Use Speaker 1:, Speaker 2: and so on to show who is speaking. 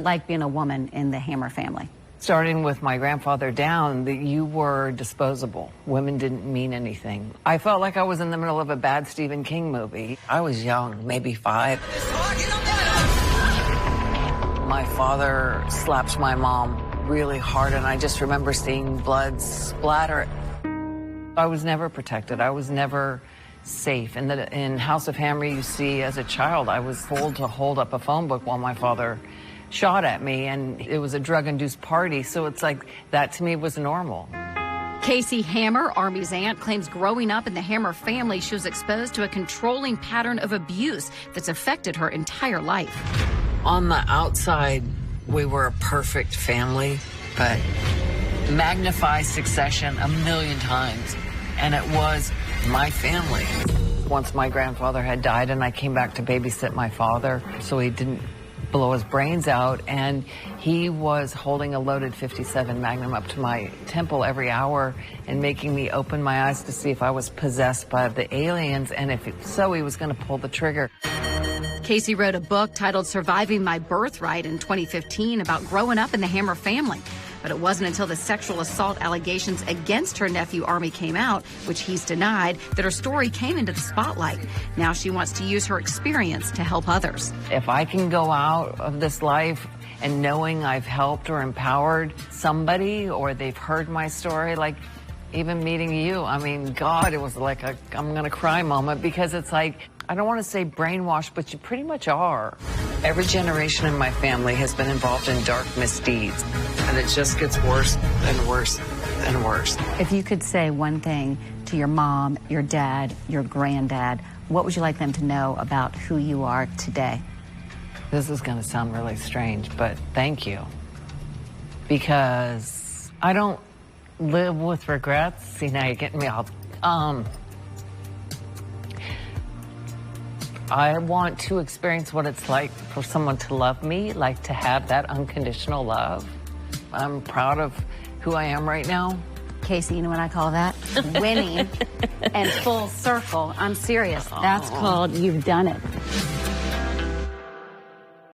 Speaker 1: Like being a woman in the Hammer family?
Speaker 2: Starting with my grandfather down, that you were disposable. Women didn't mean anything. I felt like I was in the middle of a bad Stephen King movie. I was young, maybe 5. My father slapped my mom really hard, and I just remember seeing blood splatter. I was never protected. I was never safe. In House of Hammer, you see, as a child, I was told to hold up a phone book while my father shot at me, and it was a drug-induced party, so it's like that to me was normal.
Speaker 1: Casey Hammer, Army's aunt, claims growing up in the Hammer family, she was exposed to a controlling pattern of abuse that's affected her entire life.
Speaker 2: On the outside, we were a perfect family, but magnify Succession a million times, and it was my family. Once my grandfather had died and I came back to babysit my father, so he didn't blow his brains out, and he was holding a loaded .57 Magnum up to my temple every hour and making me open my eyes to see if I was possessed by the aliens, and if so, he was going to pull the trigger.
Speaker 1: Casey wrote a book titled Surviving My Birthright in 2015 about growing up in the Hammer family. But it wasn't until the sexual assault allegations against her nephew Army came out, which he's denied, that her story came into the spotlight. Now she wants to use her experience to help others.
Speaker 2: If I can go out of this life and knowing I've helped or empowered somebody, or they've heard my story, like even meeting you, I mean, God, it was like a I'm gonna cry moment, because it's like, I don't want to say brainwashed, but you pretty much are. Every generation in my family has been involved in dark misdeeds, and it just gets worse and worse and worse.
Speaker 1: If you could say one thing to your mom, your dad, your granddad, what would you like them to know about who you are today?
Speaker 2: This is going to sound really strange, but thank you. Because I don't live with regrets. See, now you're getting me all... I want to experience what it's like for someone to love me, like to have that unconditional love. I'm proud of who I am right now.
Speaker 1: Casey, you know what I call that? Winning and full circle. I'm serious. That's called you've done it.